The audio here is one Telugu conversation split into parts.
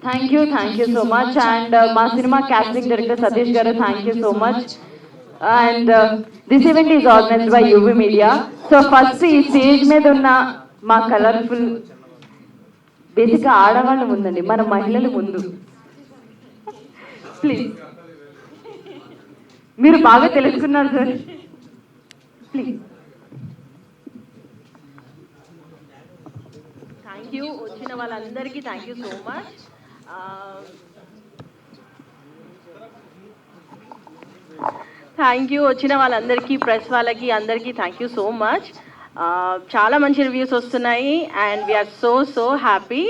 Thank you so much. And my cinema casting director Satish Garu, thank you so much. And this event is organized by UV Media. So first ఈ స్టేజ్ మీద ఉన్న మా కలర్ఫుల్ బేసిక్గా ఆడవాళ్ళు ముందండి, మన మహిళలు ముందు ప్లీజ్. మీరు బాగా తెలుసుకున్నారు సార్, ప్లీజ్. Thank you. వచ్చిన వాళ్ళందరికీ thank you so much. Thank you. వచ్చిన వాళ్ళందరికీ, ప్రెస్ వాళ్ళకి అందరికీ థ్యాంక్ యూ సో మచ్. చాలా మంచి రివ్యూస్ వస్తున్నాయి and we're so happy.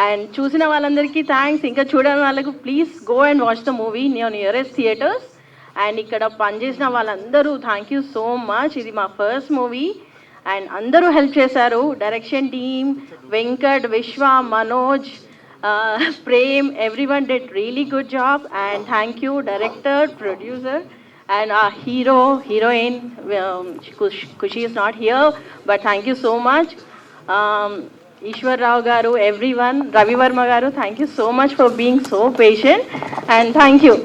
And చూసిన వాళ్ళందరికీ థ్యాంక్స్. ఇంకా చూడని వాళ్ళకు please go and watch the movie in your nearest theatres. And ఇక్కడ పనిచేసిన వాళ్ళందరూ థ్యాంక్ యూ సో మచ్. ఇది మా ఫస్ట్ మూవీ అండ్ అందరూ హెల్ప్ చేశారు. Direction team, Venkat, Vishwa, Manoj, Prem, everyone did really good job. And thank you director, producer and our heroine, Kushi is not here, but thank you so much. Ishwar Rao garu, everyone, Ravi Verma garu, thank you so much for being so patient, and thank you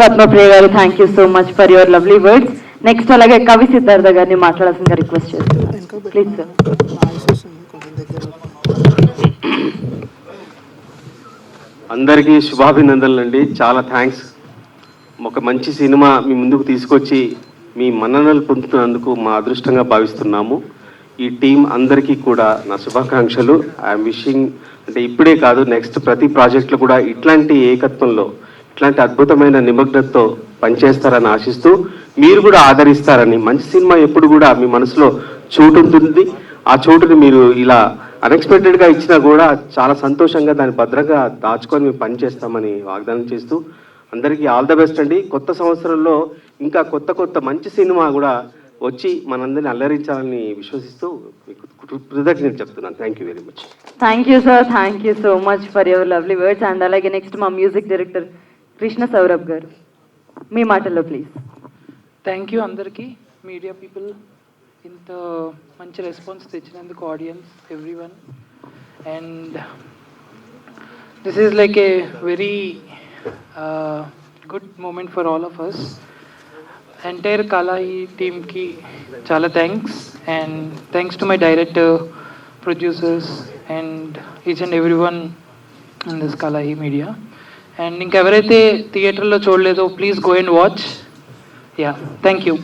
Padma Priya garu, thank you so much for your lovely words. Next alage Kavi Siddhartha garni maatladalsinదిగా రిక్వెస్ట్ చేస్తున్నాను, ప్లీజ్ సార్. అందరికీ శుభాభినందనలండి. చాలా థ్యాంక్స్. ఒక మంచి సినిమా మీ ముందుకు తీసుకొచ్చి మీ మన్ననలు పొందుతున్నందుకు మా అదృష్టంగా భావిస్తున్నాము. ఈ టీం అందరికీ కూడా నా శుభాకాంక్షలు. ఐఎమ్ విషింగ్, అంటే ఇప్పుడే కాదు, నెక్స్ట్ ప్రతి ప్రాజెక్టులో కూడా ఇట్లాంటి ఏకత్వంలో, ఇట్లాంటి అద్భుతమైన నిమగ్నతతో పనిచేస్తారని ఆశిస్తూ, మీరు కూడా ఆదరిస్తారని. మంచి సినిమా ఎప్పుడు కూడా మీ మనసులో చోటు ఉంటుంది. ఆ చోటుని మీరు ఇలా అన్ఎక్స్పెక్టెడ్గా ఇచ్చినా కూడా చాలా సంతోషంగా దాన్ని భద్రంగా దాచుకొని మేము పనిచేస్తామని వాగ్దానం చేస్తూ అందరికీ ఆల్ ద బెస్ట్ అండి. కొత్త సంవత్సరంలో ఇంకా కొత్త మంచి సినిమా కూడా వచ్చి మనందరినీ అల్లరించాలని విశ్వసిస్తూ కృతజ్ఞతలు చెప్తున్నాను. Thank you very much. Thank you sir, thank you so much for your lovely words. And అలాగే నెక్స్ట్ మా మ్యూజిక్ డైరెక్టర్ కృష్ణ సౌరభ్ గారు, మీ మాటల్లో ప్లీజ్. థ్యాంక్ యూ అందరికీ, మీడియా పీపుల్, ఇంత మంచి రెస్పాన్స్ తెచ్చినందుకు, audience, everyone. And this is like a very good moment for all of us. Entire Kalahi టీమ్కి చాలా thanks. And thanks to my director, producers and each and every one in this Kalahi media. And ఇంకెవరైతే థియేటర్లో చూడలేదో please go and watch. Yeah, thank you.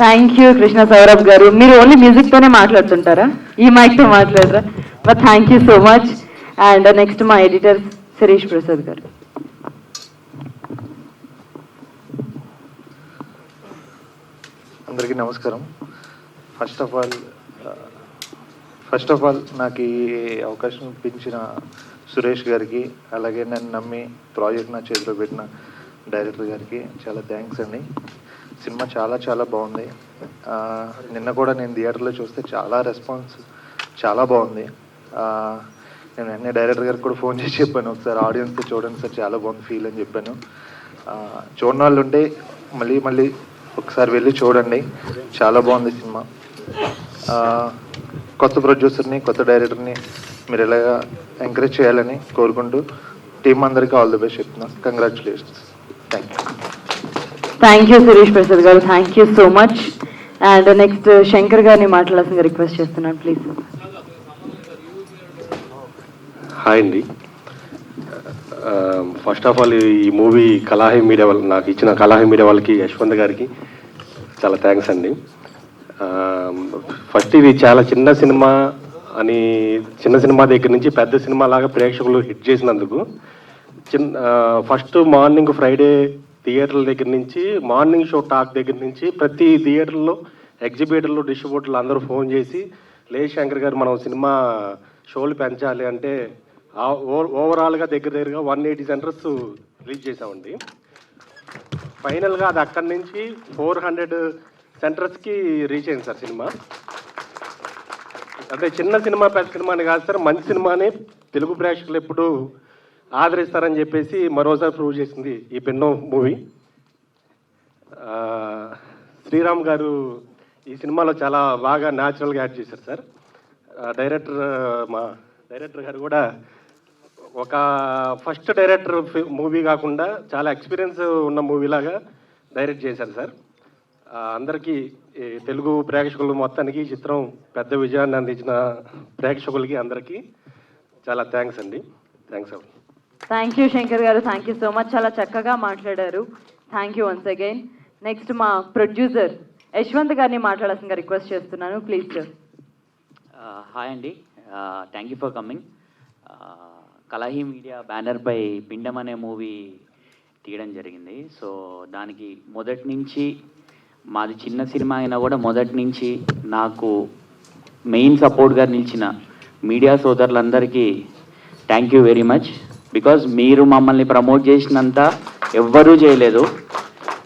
Thank you Krishna Saurabh garu. మీరు ఓన్లీ మ్యూజిక్తోనే మాట్లాడుతుంటారా, ఈ మైక్తో మాట్లాడరా? But thank you so much. And next మా ఎడిటర్ శిరీష్ ప్రసాద్ గారు. అందరికీ నమస్కారం. ఫస్ట్ ఆఫ్ ఆల్ నాకు ఈ అవకాశం ఇప్పించిన సురేష్ గారికి, అలాగే నన్ను నమ్మి ప్రాజెక్ట్ నా చేతిలో పెట్టిన డైరెక్టర్ గారికి చాలా థ్యాంక్స్ అండి. సినిమా చాలా బాగుంది. నిన్న కూడా నేను థియేటర్లో చూస్తే చాలా రెస్పాన్స్ చాలా బాగుంది. నేను వెంటనే డైరెక్టర్ గారికి కూడా ఫోన్ చేసి చెప్పాను, ఒకసారి ఆడియన్స్తో చూడండి సార్, చాలా బాగుంది ఫీల్ అని చెప్పాను. చూడని వాళ్ళు ఉంటే మళ్ళీ ఒకసారి వెళ్ళి చూడండి, చాలా బాగుంది సినిమా. కొత్త ప్రొడ్యూసర్ని, కొత్త డైరెక్టర్ని మీరు ఎలాగా ఎంకరేజ్ చేయాలని కోరుకుంటూ టీం అందరికీ ఆల్ ది బెస్ట్ చెప్తున్నాను. Congratulations. Thank you Shirish Prasad garu, thank you so much. And next Shankar గారిని మాట్లాడాల్సిందిగా రిక్వెస్ట్ చేస్తున్నాను, ప్లీజ్. హాయ్ అండి. ఫస్ట్ ఆఫ్ ఆల్ ఈ మూవీ కలాహి మీడియా వాళ్ళు నాకు ఇచ్చిన కలాహి మీడియా వాళ్ళకి, యశ్వంత్ గారికి చాలా థ్యాంక్స్ అండి. ఫస్ట్ ఇది చాలా చిన్న సినిమా దగ్గర నుంచి పెద్ద సినిమా లాగా ప్రేక్షకులు హిట్ చేసినందుకు ఫస్ట్ మార్నింగ్ ఫ్రైడే థియేటర్ల దగ్గర నుంచి, మార్నింగ్ షో టాక్ దగ్గర నుంచి ప్రతి థియేటర్లో, ఎగ్జిబిటర్లు, డిస్ట్రిబ్యూటర్లు అందరూ ఫోన్ చేసి, లే శంకర్ గారు మనం సినిమా షోలు పెంచాలి అంటే ఓవరాల్గా దగ్గరగా 180 సెంటర్స్ రిలీజ్ చేసామండి. ఫైనల్గా అది అక్కడి నుంచి 400 సెంటర్స్కి రీచ్ అయింది సార్ సినిమా. అంటే చిన్న సినిమా పెద్ద సినిమా అని కాదు సార్, మంచి సినిమాని తెలుగు ప్రేక్షకులు ఎప్పుడు ఆదరిస్తారని చెప్పేసి మరోసారి ప్రూవ్ చేసింది ఈ పెన్నో మూవీ. శ్రీరామ్ గారు ఈ సినిమాలో చాలా బాగా న్యాచురల్గా యాడ్ చేశారు సార్. మా డైరెక్టర్ గారు కూడా ఒక ఫస్ట్ డైరెక్టర్ మూవీ కాకుండా చాలా ఎక్స్పీరియన్స్ ఉన్న మూవీలాగా డైరెక్ట్ చేశారు సార్. అందరికీ ఈ తెలుగు ప్రేక్షకులు మొత్తానికి ఈ చిత్రం పెద్ద విజయాన్ని అందించిన ప్రేక్షకులకి అందరికీ చాలా థ్యాంక్స్ అండి. థ్యాంక్స్ అండి. థ్యాంక్ యూ శంకర్ గారు, థ్యాంక్ యూ సో మచ్. చాలా చక్కగా మాట్లాడారు. Thank you once again. Next మా ప్రొడ్యూసర్ యశ్వంత్ గారిని మాట్లాడాల్సిందిగా రిక్వెస్ట్ చేస్తున్నాను, ప్లీజ్ సార్. హాయ్ అండి, thank you for coming. Kalahi media బ్యానర్పై పిండం అనే మూవీ తీయడం జరిగింది. సో దానికి మొదటి నుంచి, మాది చిన్న సినిమా అయినా కూడా మొదటి నుంచి నాకు మెయిన్ సపోర్ట్గా నిలిచిన మీడియా సోదరులందరికీ thank you very much. Because మీరు మమ్మల్ని ప్రమోట్ చేసినంత ఎవ్వరూ చేయలేదు.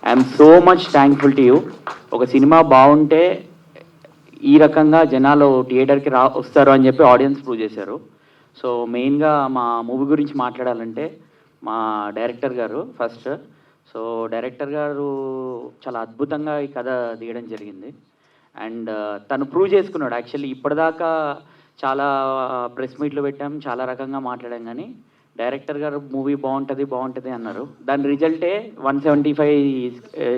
I'm so much thankful to you. ఒక సినిమా బాగుంటే ఈ రకంగా జనాలు థియేటర్కి వస్తారు అని చెప్పి ఆడియన్స్ ప్రూవ్ చేశారు. సో మెయిన్గా మా మూవీ గురించి మాట్లాడాలంటే మా డైరెక్టర్ గారు ఫస్ట్. సో డైరెక్టర్ గారు చాలా అద్భుతంగా ఈ కథ తీయడం జరిగింది. అండ్ తను ప్రూవ్ చేసుకున్నాడు. యాక్చువల్లీ ఇప్పటిదాకా చాలా ప్రెస్ మీట్లు పెట్టాం, చాలా రకంగా మాట్లాడాం, కానీ డైరెక్టర్ గారు మూవీ బాగుంటుంది అన్నారు. దాని రిజల్టే 175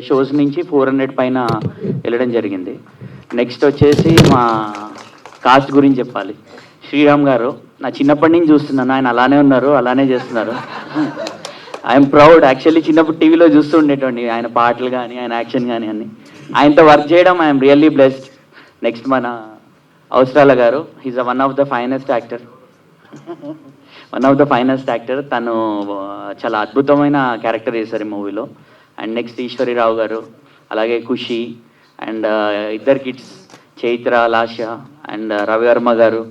షోస్ నుంచి 400 పైన వెళ్ళడం జరిగింది. నెక్స్ట్ వచ్చేసి మా కాస్ట్ గురించి చెప్పాలి. శ్రీరామ్ గారు నా చిన్నప్పటి నుంచి చూస్తున్నాను, ఆయన అలానే ఉన్నారు, అలానే చేస్తున్నారు. I'm proud. యాక్చువల్లీ చిన్నప్పుడు టీవీలో చూస్తూ ఉండేటండి ఆయన పాటలు కానీ ఆయన యాక్షన్ కానీ అన్ని. ఆయనతో వర్క్ చేయడం ఐఎమ్ రియల్లీ బ్లెస్డ్. నెక్స్ట్ మన అవసరాల గారు, he's one of the finest actor. తను చాలా అద్భుతమైన క్యారెక్టర్ చేశారు ఈ మూవీలో. అండ్ నెక్స్ట్ ఈశ్వరిరావు గారు, అలాగే ఖుషి, అండ్ ఇద్దరు కిడ్స్ చైత్ర, లాష అండ్ రవివర్మ గారు.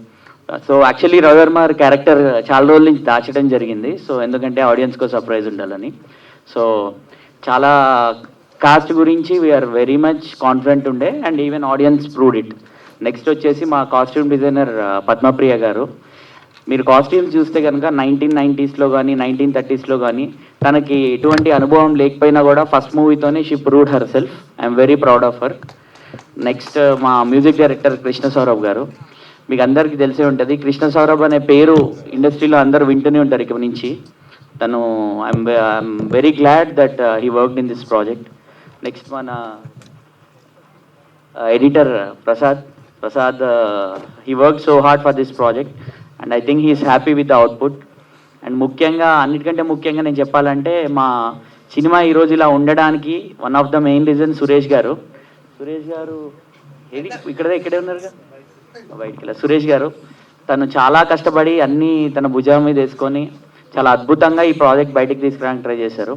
సో యాక్చువల్లీ రవివర్మ క్యారెక్టర్ చాలా రోజుల నుంచి దాచడం జరిగింది. సో ఎందుకంటే ఆడియన్స్కో సర్ప్రైజ్ ఉండాలని. సో చాలా కాస్ట్ గురించి వీఆర్ వెరీ మచ్ కాన్ఫిడెంట్ ఉండే, and even audience proved it. Next వచ్చేసి మా కాస్ట్యూమ్ డిజైనర్ పద్మప్రియ గారు. మీరు కాస్ట్యూమ్స్ చూస్తే కనుక 1990s కానీ 1930s కానీ తనకి ఎటువంటి అనుభవం లేకపోయినా కూడా ఫస్ట్ మూవీతోనే she proved herself. I'm very proud of her. Next మా మ్యూజిక్ డైరెక్టర్ కృష్ణ సౌరభ్ గారు. మీకు అందరికీ తెలిసే ఉంటుంది, కృష్ణ సౌరభ్ అనే పేరు ఇండస్ట్రీలో అందరూ వింటూనే ఉంటారు ఇక నుంచి. తను I'm very glad that he worked in this project. Next మన editor Prasad he work so hard for this project and I think he's happy with the output. అండ్ ముఖ్యంగా, అన్నిటికంటే ముఖ్యంగా నేను చెప్పాలంటే మా సినిమా ఈరోజు ఇలా ఉండడానికి one of the main reason Suresh గారు ఇక్కడే ఉన్నారుగా బయటికి. సురేష్ గారు తను చాలా కష్టపడి అన్నీ తన భుజం మీద వేసుకొని చాలా అద్భుతంగా ఈ ప్రాజెక్ట్ బయటికి తీసుకురావడానికి ట్రై చేశారు.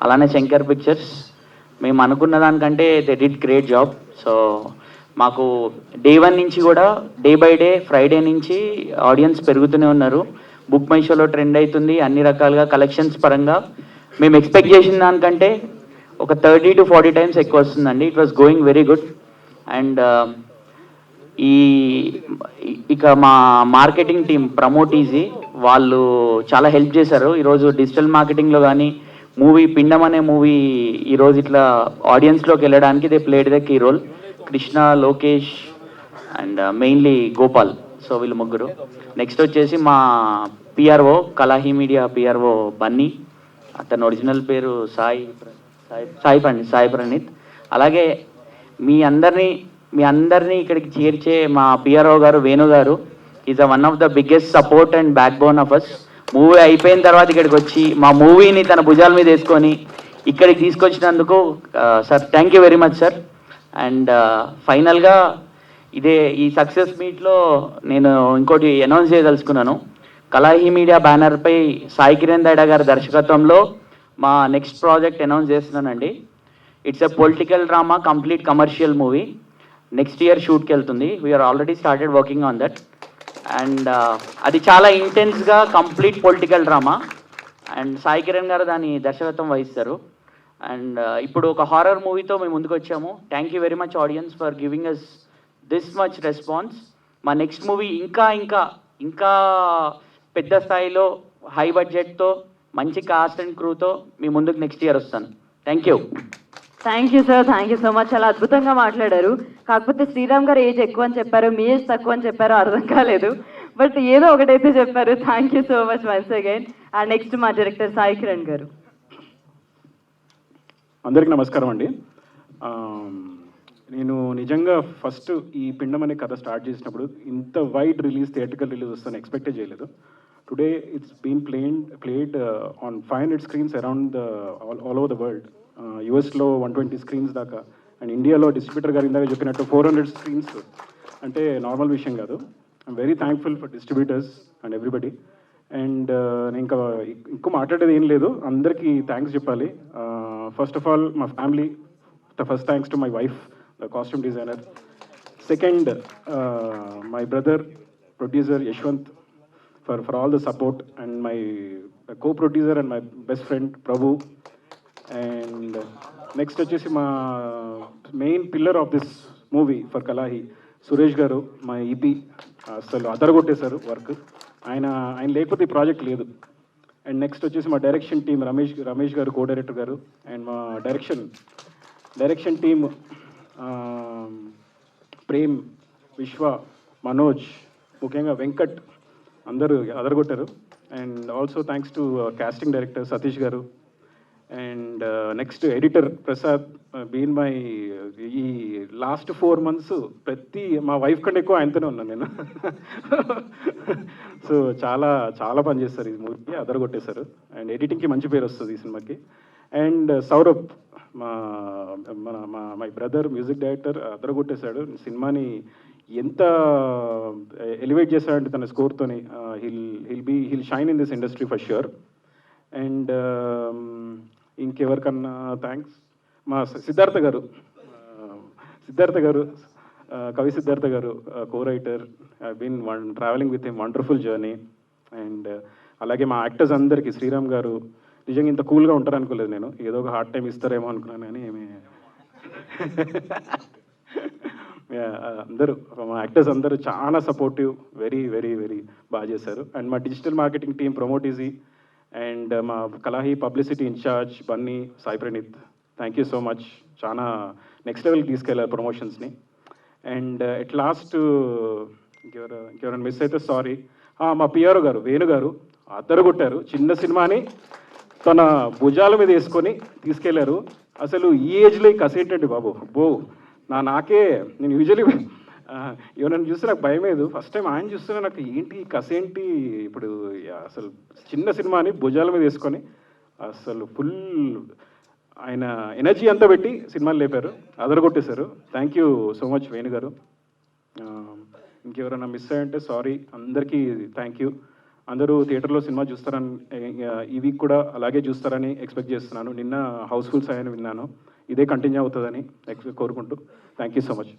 అలానే శంకర్ పిక్చర్స్, మేము అనుకున్న దానికంటే they did great job. So మాకు డే 1 నుంచి కూడా డే బై డే ఫ్రైడే నుంచి ఆడియన్స్ పెరుగుతూనే ఉన్నారు. బుక్ మై షోలో ట్రెండ్ అవుతుంది. అన్ని రకాలుగా కలెక్షన్స్ పరంగా మేము ఎక్స్పెక్ట్ చేసిన దానికంటే ఒక 30 to 40 టైమ్స్ ఎక్కువ వస్తుందండి. It was going very good. And ఇక మా మార్కెటింగ్ టీం ప్రమోట్ ఈజీ వాళ్ళు చాలా హెల్ప్ చేశారు. ఈరోజు డిజిటల్ మార్కెటింగ్లో కానీ మూవీ పిండం అనే మూవీ ఈరోజు ఇట్లా ఆడియన్స్లోకి వెళ్ళడానికి they played the key role. Krishna, Lokesh and mainly Gopal. So వీళ్ళు ముగ్గురు. నెక్స్ట్ వచ్చేసి మా PRO, Kalahi media PRO Bunny. అతని ఒరిజినల్ పేరు సాయి ప్రణీత్. అలాగే మీ అందరినీ ఇక్కడికి చేర్చే మా పిఆర్ఓ గారు వేణు గారు. Is one of the biggest support and backbone of us. Movie అయిపోయిన తర్వాత ఇక్కడికి వచ్చి మా మూవీని తన భుజాల మీద వేసుకొని ఇక్కడికి తీసుకొచ్చినందుకు sir thank you very much sir. And ఫైనల్గా ఈ సక్సెస్ మీట్లో నేను ఇంకోటి అనౌన్స్ చేయదలుచుకున్నాను. కలాహి మీడియా బ్యానర్పై సాయి కిరణ్ దైడా గారి దర్శకత్వంలో మా నెక్స్ట్ ప్రాజెక్ట్ అనౌన్స్ చేస్తున్నానండి. It's a political drama, complete commercial movie. Next year షూట్కి వెళ్తుంది. We're already started working on that. And అది చాలా ఇంటెన్స్గా complete political drama. And Sai Kiran garu దాని దర్శకత్వం వహిస్తారు. అండ్ ఇప్పుడు ఒక హారర్ మూవీతో మేము ముందుకు వచ్చాము. Thank you very much audience for giving us this much response. మా నెక్స్ట్ మూవీ ఇంకా పెద్ద స్థాయిలో హై బడ్జెట్తో మంచి కాస్ట్ అండ్ క్రూతో మీ ముందుకు నెక్స్ట్ ఇయర్ వస్తాను. Thank you. Thank you sir, thank you so much. చాలా అద్భుతంగా మాట్లాడారు. కాకపోతే శ్రీరామ్ గారు ఏజ్ ఎక్కువ అని చెప్పారు, మీ ఏజ్ తక్కువ అని చెప్పారు, అర్థం కాలేదు. బట్ ఏదో ఒకటైతే చెప్పారు. Thank you so much once again. And next మా డైరెక్టర్ సాయి కిరణ్ గారు. అందరికీ నమస్కారం అండి. నేను నిజంగా ఫస్ట్ ఈ పిండం అనే కథ స్టార్ట్ చేసినప్పుడు ఇంత వైడ్ రిలీజ్, థియేట్రికల్ రిలీజ్ వస్తుందని ఎక్స్పెక్టే చేయలేదు. Today it's been played on 500 screens around all over the world. యూఎస్లో 120 స్క్రీన్స్ దాకా, అండ్ ఇండియాలో డిస్ట్రిబ్యూటర్ గారు ఇందాక చెప్పినట్టు 400 స్క్రీన్స్ అంటే నార్మల్ విషయం కాదు. I'm very thankful for distributors and everybody. And నేను ఇంకా ఎక్కువ మాట్లాడేది ఏం లేదు, అందరికీ థ్యాంక్స్ చెప్పాలి. ఫస్ట్ ఆఫ్ ఆల్ మా family, first thanks to my wife, the costume designer. Second, my brother, producer Yashwant, for all the support, and my co-producer and my best friend Prabhu. And next వచ్చేసి మా main pillar of this movie for Kalahi Suresh garu, మా ఈపీ. అసలు అదరగొట్టేశారు వర్క్. ఆయన లేకపోతే ఈ ప్రాజెక్ట్ లేదు. అండ్ నెక్స్ట్ వచ్చేసి మా direction team Ramesh garu, co director garu. And మా డైరెక్షన్ టీమ్ ప్రేమ్, విశ్వ, మనోజ్, ముఖ్యంగా వెంకట్, అందరూ అదరగొట్టారు. And also thanks to casting director Satish garu. And next editor Prasad, been my ఈ లాస్ట్ 4 months మా వైఫ్ కంటే ఎక్కువ ఆయనతోనే ఉన్నాను నేను. సో చాలా పని చేస్తారు ఈ మూవీకి, అదరగొట్టేశారు. అండ్ ఎడిటింగ్కి మంచి పేరు వస్తుంది ఈ సినిమాకి. And Saurabh, my brother, music director, అదరగొట్టేశాడు. సినిమాని ఎంత ఎలివేట్ చేశాడంటే తన స్కోర్తోని. He'll shine in this industry for sure. And ఇంకెవరికన్నా థ్యాంక్స్, మా సిద్ధార్థ గారు, కవి Siddhartha garu, co writer. Been travelling with him, wonderful journey. And అలాగే మా యాక్టర్స్ అందరికీ, శ్రీరామ్ గారు, నిజంగా ఇంత కూల్గా ఉంటారు అనుకోలేదు నేను. ఏదో ఒక హార్డ్ టైం ఇస్తారేమో అనుకున్నాను, కానీ ఏమి అందరూ మా యాక్టర్స్ అందరూ చాలా సపోర్టివ్, వెరీ వెరీ వెరీ బాగా చేశారు. అండ్ మా digital marketing team promote easy, and మా Kalahi publicity in charge Bunny, Sai Praneeth, thank you so much. చాలా నెక్స్ట్ లెవెల్కి తీసుకెళ్ళారు ప్రమోషన్స్ని. అండ్ ఎట్ లాస్ట్ ఇంకెవరైనా మిస్ అయితే సారీ. మా పిఆర్ఓ గారు, వేణు గారు, అద్దరగొట్టారు. చిన్న సినిమాని తన భుజాల మీద వేసుకొని తీసుకెళ్లారు. అసలు ఈ ఏజ్లో కసేంటండి బాబు, నేను యూజువలీ ఎవరైనా చూస్తే నాకు భయం లేదు. ఫస్ట్ టైం ఆయన చూస్తున్నా నాకు ఏంటి కసేంటి. ఇప్పుడు అసలు చిన్న సినిమాని భుజాల మీద వేసుకొని అసలు ఫుల్ ఆయన ఎనర్జీ అంతా పెట్టి సినిమాలు లేపారు, అదరగొట్టేశారు. Thank you so much Venu garu. ఇంకెవరైనా మిస్ అయ్యంటే సారీ. అందరికీ థ్యాంక్ యూ. అందరూ థియేటర్లో సినిమా చూస్తారని, ఈ వీక్ కూడా అలాగే చూస్తారని ఎక్స్పెక్ట్ చేస్తున్నాను. నిన్న హౌస్ఫుల్స్ అయ్యని విన్నాను, ఇదే కంటిన్యూ అవుతుందని కోరుకుంటూ thank you so much.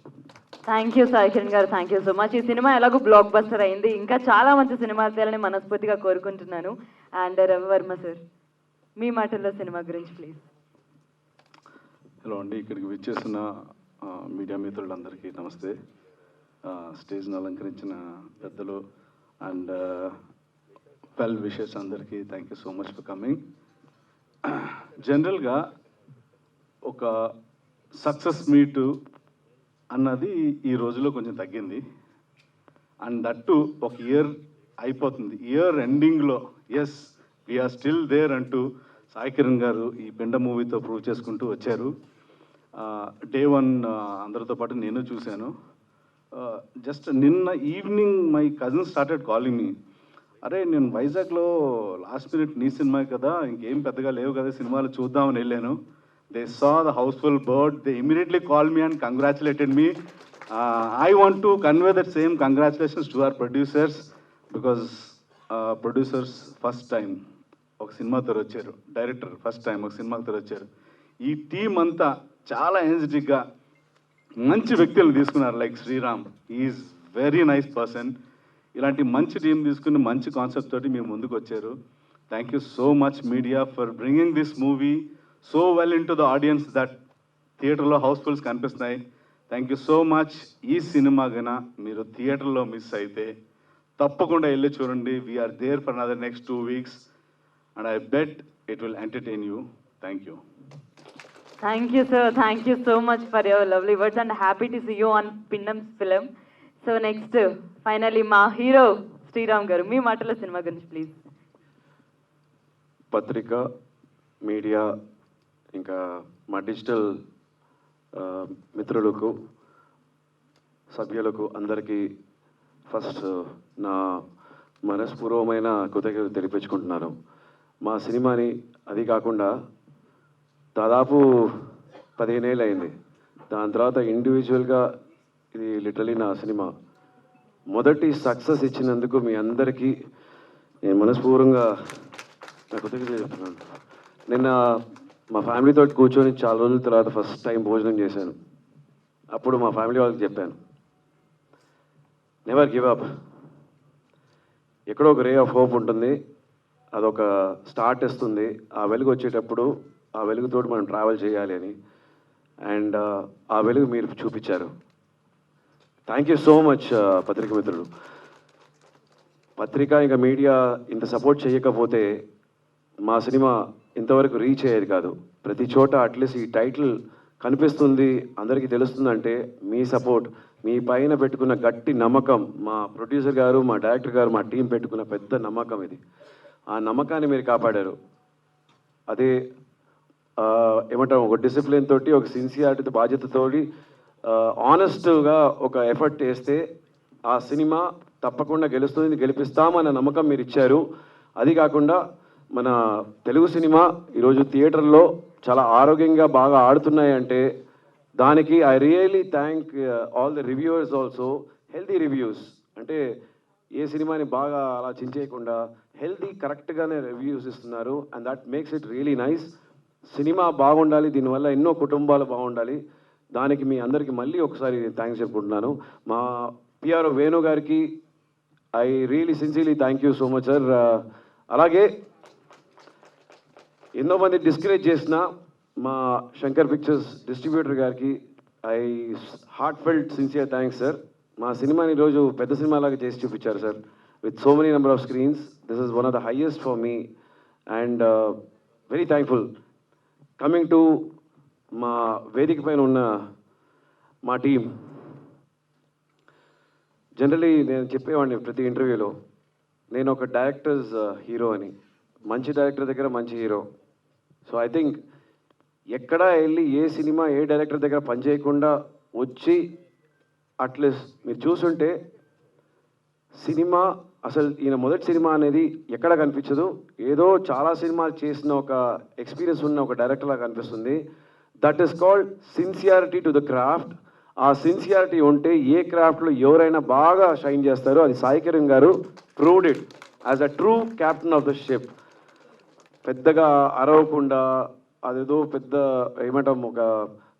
Thank you Sai Kiran గారు, థ్యాంక్ యూ సో మచ్. ఈ సినిమా ఎలాగో బ్లాక్ బస్టర్ అయింది, ఇంకా చాలా మంచి సినిమాలు తీయాలని మనస్ఫూర్తిగా కోరుకుంటున్నాను. అండ్ రవివర్మ సార్, మీ మాటల్లో సినిమా గురించి ప్లీజ్. హలో అండి, ఇక్కడికి విచ్చేసిన మీడియా మిత్రులందరికీ నమస్తే. స్టేజ్ను అలంకరించిన పెద్దలు అండ్ వెల్ విషెస్ అందరికీ thank you so much for coming. జనరల్గా ఒక సక్సెస్ మీటు అన్నది ఈ రోజులో కొంచెం తగ్గింది. అండ్ దట్టు ఒక ఇయర్ అయిపోతుంది. ఇయర్ ఎండింగ్లో ఎస్ వీఆర్ స్టిల్ దేర్ అంటూ సాయి కిరణ్ గారు ఈ పిండ మూవీతో ప్రూవ్ చేసుకుంటూ వచ్చారు. డే 1 అందరితో పాటు నేను చూశాను. జస్ట్ నిన్న evening my cousin started calling మీ, అరే నేను వైజాగ్లో లాస్ట్ మినిట్ నీ సినిమా కదా, ఇంకేం పెద్దగా లేవు కదా సినిమాలు చూద్దామని వెళ్ళాను. They saw the housefull board, they immediately call me and congratulated me. I want to convey that same congratulations to our producers, because producers first time ఒక సినిమాతో వచ్చారు, డైరెక్టర్ ఫస్ట్ టైం ఒక సినిమాతో వచ్చారు. ఈ టీం అంతా చాలా ఎనర్జెటిక్గా మంచి వ్యక్తులను తీసుకున్నారు. Like Sriram, is very nice person. ఇలాంటి మంచి టీం తీసుకుని మంచి కాన్సెప్ట్ తోటి మీరు ముందుకు వచ్చారు. Thank you so much media for bringing this movie so well into the audience that థియేటర్లో హౌస్ఫుల్స్ కనిపిస్తున్నాయి. Thank you so much. ఈ సినిమా గన మీరు థియేటర్లో మిస్ అయితే తప్పకుండా వెళ్ళి చూడండి. We're there for another next 2 weeks and I bet it will entertain you. Thank you. Thank you, sir. Thank you so much for your lovely words and happy to see you on Pindam's film. So next, finally, మా హీరో శ్రీరామ్ గారు మీ మాటలో సినిమా గురించి ప్లీజ్. పత్రిక మీడియా ఇంకా మా డిజిటల్ మిత్రులకు సభ్యులకు అందరికీ ఫస్ట్ నా మనస్పూర్వమైన కృతజ్ఞతలు తెలిపించుకుంటున్నాను. మా సినిమాని అది కాకుండా దాదాపు 15 ఏళ్ళు అయింది. దాని తర్వాత ఇండివిజువల్గా ఇది లిటరలీ నా సినిమా మొదటి సక్సెస్ ఇచ్చినందుకు మీ అందరికీ నేను మనస్పూర్వంగా నా కృతజ్ఞతలు చెప్తున్నాను. నిన్న మా ఫ్యామిలీతో కూర్చొని చాలా రోజుల తర్వాత ఫస్ట్ టైం భోజనం చేశాను. అప్పుడు మా ఫ్యామిలీ వాళ్ళకి చెప్పాను, నెవర్ గివ్ అప్. ఎక్కడో ఒక రే ఆఫ్ హోప్ ఉంటుంది, అదొక స్టార్ట్ ఇస్తుంది. ఆ వెలుగు వచ్చేటప్పుడు ఆ వెలుగుతోటి మనం ట్రావెల్ చేయాలి అని. అండ్ ఆ వెలుగు మీరు చూపించారు. థ్యాంక్ యూ సో మచ్ పత్రిక మిత్రులు. పత్రిక ఇంకా మీడియా ఇంత సపోర్ట్ చేయకపోతే మా సినిమా ఇంతవరకు రీచ్ అయ్యేది కాదు. ప్రతి చోట అట్లీస్ట్ ఈ టైటిల్ కనిపిస్తుంది, అందరికీ తెలుస్తుందంటే మీ సపోర్ట్, మీ పైన పెట్టుకున్న గట్టి నమ్మకం, మా ప్రొడ్యూసర్ గారు, మా డైరెక్టర్ గారు, మా టీం పెట్టుకున్న పెద్ద నమ్మకం ఇది. ఆ నమ్మకాన్ని మీరు కాపాడారు. అదే ఏమంటాం, ఒక డిసిప్లిన్ తోటి, ఒక సిన్సియారిటీతో, బాధ్యతతోటి, ఆనెస్ట్గా ఒక ఎఫర్ట్ వేస్తే ఆ సినిమా తప్పకుండా గెలుస్తుంది, గెలిపిస్తామన్న నమ్మకం మీరు ఇచ్చారు. అది కాకుండా మన తెలుగు సినిమా ఈరోజు థియేటర్లో చాలా ఆరోగ్యంగా బాగా ఆడుతున్నాయంటే దానికి I really thank all the reviewers also. Healthy reviews అంటే ఏ సినిమాని బాగా అలా చించేయకుండా హెల్తీ కరెక్ట్గానే రివ్యూస్ ఇస్తున్నారు. And that makes it really nice. Cinema బాగుండాలి, దీనివల్ల ఎన్నో కుటుంబాలు బాగుండాలి. దానికి మీ అందరికీ మళ్ళీ ఒకసారి థ్యాంక్స్ చెప్పుకుంటున్నాను. మా పిఆర్ఓ వేణు గారికి I really sincerely thank you so much sir. అలాగే ఎన్నో మంది డిస్కరేజ్ చేసిన మా శంకర్ పిక్చర్స్ డిస్ట్రిబ్యూటర్ గారికి I heart felt sincere thanks sir. మా సినిమాని ఈరోజు పెద్ద సినిమాలాగా చేసి చూపించారు sir, with so many number of screens. This is one of the highest for me and very thankful. Coming to మా వేదిక పైన ఉన్న మా టీం, జనరలీ నేను చెప్పేవాడిని ప్రతి ఇంటర్వ్యూలో, నేను ఒక డైరెక్టర్స్ హీరో అని. మంచి డైరెక్టర్ దగ్గర మంచి హీరో. సో ఐ థింక్ ఎక్కడా వెళ్ళి ఏ సినిమా ఏ డైరెక్టర్ దగ్గర పనిచేయకుండా వచ్చి అట్లీస్ట్ మీరు చూసుంటే సినిమా అసలు ఈయన మొదటి సినిమా అనేది ఎక్కడ కనిపించదు. ఏదో చాలా సినిమాలు చేసిన ఒక ఎక్స్పీరియన్స్ ఉన్న ఒక డైరెక్టర్లా కనిపిస్తుంది. That is called sincerity to the craft. ఆ సిన్సియారిటీ ఉంటే ఏ క్రాఫ్ట్లో ఎవరైనా బాగా షైన్ చేస్తారో అది సాయి కిరణ్ గారు proved it as a true captain of the ship. పెద్దగా అరవకుండా, అదేదో పెద్ద ఏమంటాం, ఒక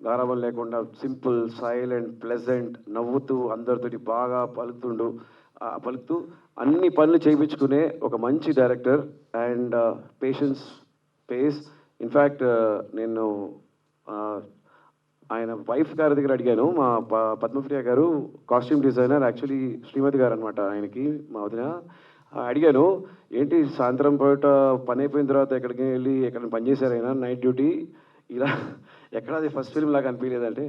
గారాబం లేకుండా సింపుల్, సైలెంట్, ప్లెజెంట్, నవ్వుతూ అందరితోటి బాగా పలుకుతూ అన్ని పనులు చేయించుకునే ఒక మంచి director. And patience pace. In fact నేను ఆయన వైఫ్ గారి దగ్గర అడిగాను, మా పద్మప్రియ గారు కాస్ట్యూమ్ డిజైనర్, యాక్చువల్లీ శ్రీమతి గారు అనమాట ఆయనకి, మా వదిన. అడిగాను, ఏంటి సాయంత్రం పూట పని అయిపోయిన తర్వాత ఎక్కడికి వెళ్ళి ఎక్కడ పనిచేశారైనా నైట్ డ్యూటీ, ఇలా ఎక్కడ అది ఫస్ట్ ఫిల్మ్ లాగా అనిపించలేదంటే,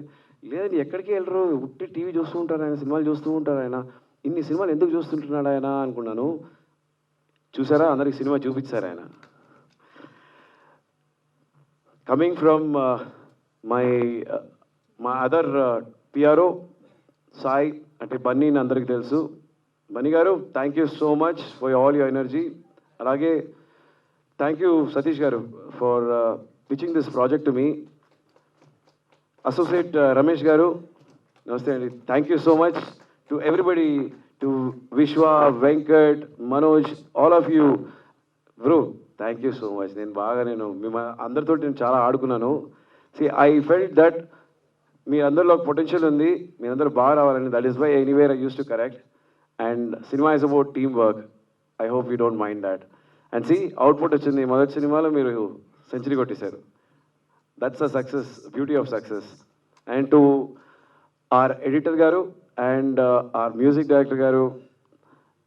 లేదండి ఎక్కడికి వెళ్ళరు, ఉట్టి టీవీ చూస్తూ ఉంటారు ఆయన, సినిమాలు చూస్తూ ఉంటారు ఆయన, ఇన్ని సినిమాలు ఎందుకు చూస్తుంటున్నాడు ఆయన అనుకున్నాను. చూసారా, అందరికి సినిమా చూపించారు ఆయన. కమింగ్ ఫ్రమ్ మా అదర్ పిఆర్ఓ సాయి అంటే బన్నీని అందరికీ తెలుసు. Bunny garu, thank you so much for all your energy. అలాగే thank you Satish garu for pitching this project to me. Associate Ramesh garu, నమస్తే అండి. Thank you so much to everybody, to Vishwa, Venkat, Manoj, all of you bro, thank you so much. నేను అందరితో నేను చాలా ఆడుకున్నాను. ఐ ఫెల్ట్ దట్ మీ అందరిలో ఒక పొటెన్షియల్ ఉంది, మీ అందరూ బాగా రావాలని. That is why anywhere I use to correct. And సినిమా is about team work. I hope you don't mind that. And output వచ్చింది. మొదటి సినిమాలో మీరు సెంచరీ కొట్టేశారు. That's a success, beauty of success. And to our editor గారు అండ్ ఆర్ మ్యూజిక్ డైరెక్టర్ గారు,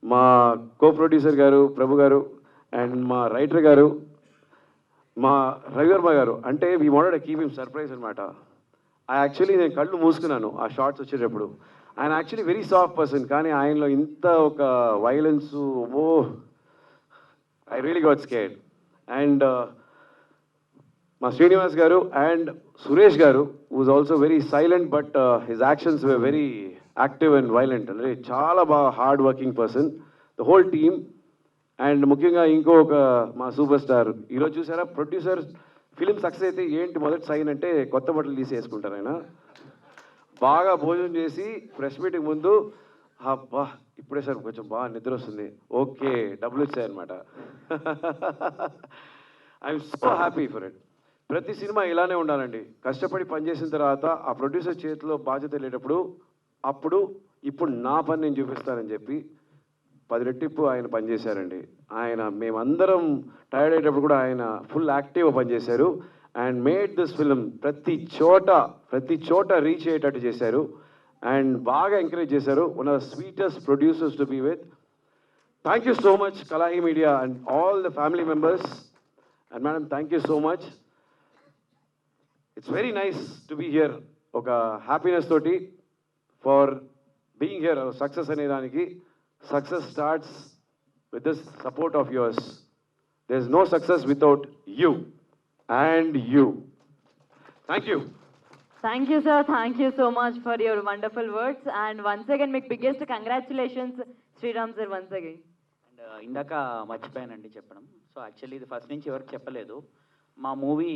మా కో ప్రొడ్యూసర్ గారు ప్రభు గారు, అండ్ మా రైటర్ గారు, మా రవివర్మ గారు అంటే we wanted keep him surprise అనమాట. యాక్చువల్లీ నేను కళ్ళు మూసుకున్నాను ఆ షార్ట్స్ వచ్చేటప్పుడు. ఆయన యాక్చువల్లీ వెరీ సాఫ్ట్ పర్సన్, కానీ ఆయనలో ఇంత ఒక violence, oh I really got scared. And మా శ్రీనివాస్ గారు అండ్ సురేష్ గారు was also very silent, but his actions were very active and violent. అంటే చాలా బాగా hard working person, the whole team. And ముఖ్యంగా ఇంకొక మా సూపర్ స్టార్, ఈరోజు చూసారా ప్రొడ్యూసర్ ఫిలిం సక్సెస్ అయితే ఏంటి మొదటి సైన్ అంటే కొత్త బట్టలు తీసేసుకుంటారు. ఆయన బాగా భోజనం చేసి ప్రెస్ మీటింగ్ ముందు అబ్బా ఇప్పుడే సార్ కొంచెం బాగా నిద్ర వస్తుంది, ఓకే డబ్బులు వచ్చాయన్నమాట. I'm so happy for it. ప్రతి సినిమా ఇలానే ఉండాలండి. కష్టపడి పనిచేసిన తర్వాత ఆ ప్రొడ్యూసర్ చేతిలో బాధ్యత వెళ్ళేటప్పుడు అప్పుడు ఇప్పుడు నా పని నేను చూపిస్తానని చెప్పి 10 రెట్టింపు ఆయన పనిచేశారండి. ఆయన మేమందరం టైర్డ్ అయ్యేటప్పుడు కూడా ఆయన ఫుల్ యాక్టివ్గా పనిచేశారు అండ్ మేడ్ దిస్ ఫిలిం ప్రతి చోట రీచ్ అయ్యేటట్టు చేశారు అండ్ బాగా ఎంకరేజ్ చేశారు. One of the sweetest producers to be with. Thank you so much Kalahi media and all the family members. And madam thank you so much. It's very nice to be here. ఒక హ్యాపీనెస్ తోటి ఫర్ బీయింగ్ హియర్. సక్సెస్ అనే దానికి success starts with this support of yours. There is no success without you and you. Thank you. Thank you, sir. Thank you so much for your wonderful words. And once again, make biggest congratulations, Sriram sir, once again. And ఇందాక మర్చిపోయానండి చెప్పడం. సో యాక్చువల్లీ ఇది ఫస్ట్ నుంచి ఎవరికి చెప్పలేదు. మా movie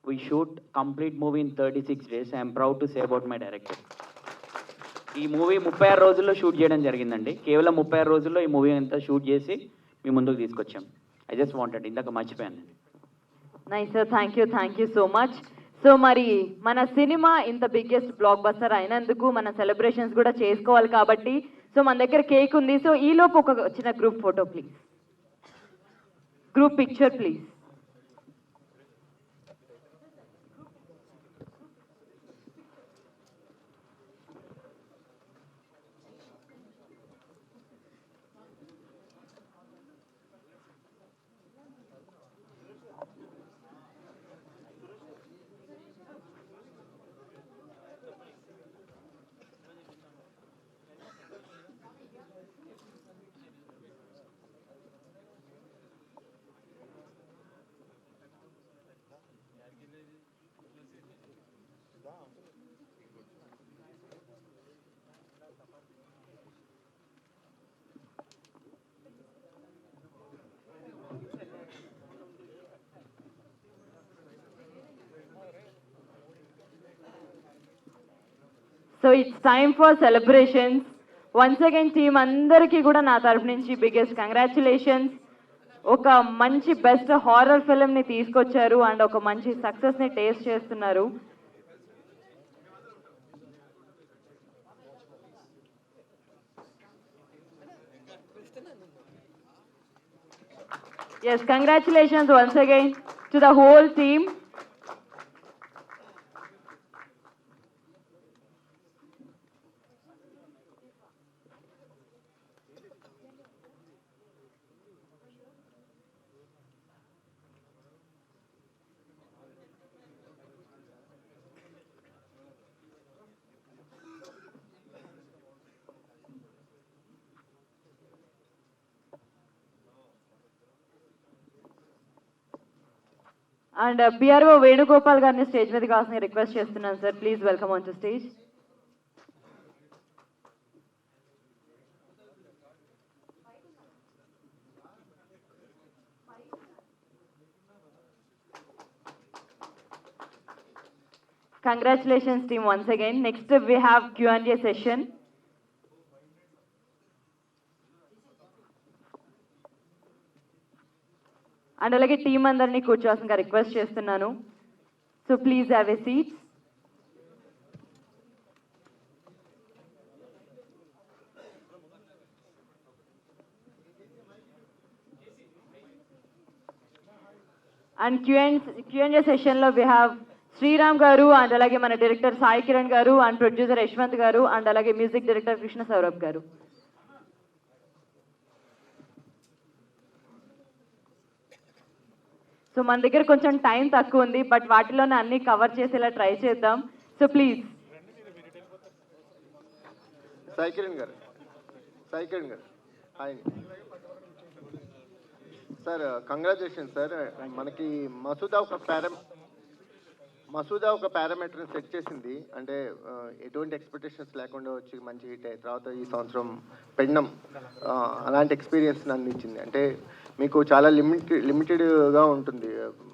we shoot complete movie in 36 days. I'm proud to say about my director. ఈ మూవీ 36 రోజుల్లో షూట్ చేయడం జరిగిందండి. కేవలం 36 రోజుల్లో ఈ మూవీ అంతా షూట్ చేసి మీ ముందుకు తీసుకొచ్చాం. ఐ జస్ట్ వాంటెడ్, ఇందాక మర్చిపోయాను. Nice, sir. Thank you so much. So మరి మన సినిమా ఇంత బిగ్గెస్ట్ బ్లాక్ బస్టర్ అయినందుకు మన సెలబ్రేషన్స్ కూడా చేసుకోవాలి కాబట్టి సో మన దగ్గర కేక్ ఉంది. సో ఈలోపు ఒక చిన్న group photo please, group picture please. So it's time for celebrations. Once again team అందరికీ కూడా నా తరపు నుంచి బిగ్గెస్ట్ కంగ్రాచులేషన్స్. ఒక మంచి బెస్ట్ హారర్ ఫిల్మ్ని తీసుకొచ్చారు అండ్ ఒక మంచి సక్సెస్ని టేస్ట్ చేస్తున్నారు. Yes, congratulations once again to the whole team. And PRO Venugopal గారిని స్టేజ్ మీద కావాల్సిన రిక్వెస్ట్ చేస్తున్నాను sir. Please welcome on to stage. Congratulations team once again. Next we have Q&A session. And అలాగే టీం అందరినీ కూర్చోవాల్సిందిగా రిక్వెస్ట్ చేస్తున్నాను. So please have a seat. And Q&A సెషన్లో వి హ్యావ్ శ్రీరామ్ గారు అండ్ అలాగే మన డైరెక్టర్ సాయి కిరణ్ గారు అండ్ ప్రొడ్యూసర్ యశ్వంత్ గారు అండ్ అలాగే మ్యూజిక్ డైరెక్టర్ కృష్ణ సౌరభ్ గారు. సో సో మన దగ్గర కొంచెం టైం తక్కువ ఉంది, బట్ వాటిలోనే అన్ని కవర్ చేసేలా ట్రై చేద్దాం. So please. సాయి కిరణ్ గారు హాయ్ సార్, కంగ్రాచులేషన్ సార్. మనకి మసూదా ఒక పారామీటర్ని సెట్ చేసింది, అంటే ఎటువంటి ఎక్స్పెక్టేషన్స్ లేకుండా వచ్చి మంచి హిట్ అయిన తర్వాత ఈ సంవత్సరం పెండం అలాంటి ఎక్స్పీరియన్స్ అందించింది. అంటే మీకు చాలా లిమిటెడ్గా ఉంటుంది,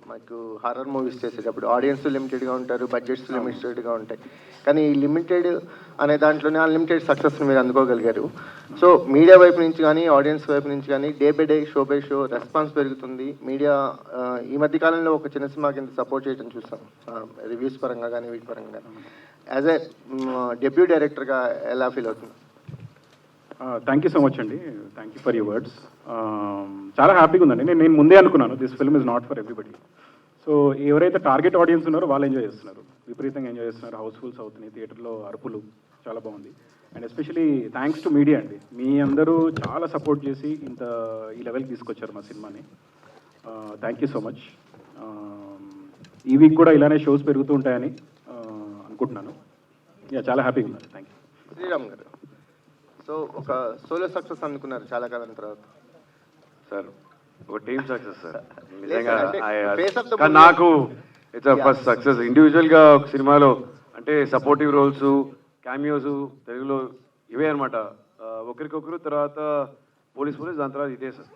మాకు హారర్ మూవీస్ చేసేటప్పుడు ఆడియన్స్ లిమిటెడ్గా ఉంటారు, బడ్జెట్స్ లిమిటెడ్గా ఉంటాయి. కానీ ఈ లిమిటెడ్ అనే దాంట్లోనే అన్లిమిటెడ్ సక్సెస్ని మీరు అందుకోగలిగారు. సో మీడియా వైపు నుంచి కానీ ఆడియన్స్ వైపు నుంచి కానీ day by day, show by show response పెరుగుతుంది. మీడియా ఈ మధ్య కాలంలో ఒక చిన్న సినిమా కింద సపోర్ట్ చేయడం చూస్తాం, రివ్యూస్ పరంగా కానీ వీటి పరంగా కానీ. యాజ్ ఏ డెబ్యూ డైరెక్టర్గా ఎలా ఫీల్ అవుతుంది? థ్యాంక్ యూ సో మచ్ అండి, thank you for your words. చాలా హ్యాపీగా ఉందండి. నేను ముందే అనుకున్నాను this film is not for everybody. So ఎవరైతే టార్గెట్ ఆడియన్స్ ఉన్నారో వాళ్ళు ఎంజాయ్ చేస్తున్నారు, విపరీతంగా ఎంజాయ్ చేస్తున్నారు. హౌస్ఫుల్స్ అవుతున్నాయి, థియేటర్లో అరుపులు, చాలా బాగుంది. And especially thanks to media అండి, మీ అందరూ చాలా సపోర్ట్ చేసి ఈ లెవెల్కి తీసుకొచ్చారు మా సినిమాని. Thank you so much. ఈ వీక్ కూడా ఇలానే షోస్ పెరుగుతూ ఉంటాయని అనుకుంటున్నాను. చాలా హ్యాపీగా ఉన్నారు. Thank you. శ్రీరామ్ గారు, సో ఒక సోలో సక్సెస్ అనుకున్నారు చాలా కాలం తర్వాత. సార్ ఒక team success sir, Face of the నిజంగా నాకు ఇట్స్ ఫస్ట్ సక్సెస్. ఇండివిజువల్గా ఒక సినిమాలో అంటే సపోర్టివ్ రోల్స్, క్యామియోస్ తెలుగులో ఇవే అనమాట. ఒకరికొకరు, తర్వాత పోలీస్ దాని తర్వాత ఇదే sir.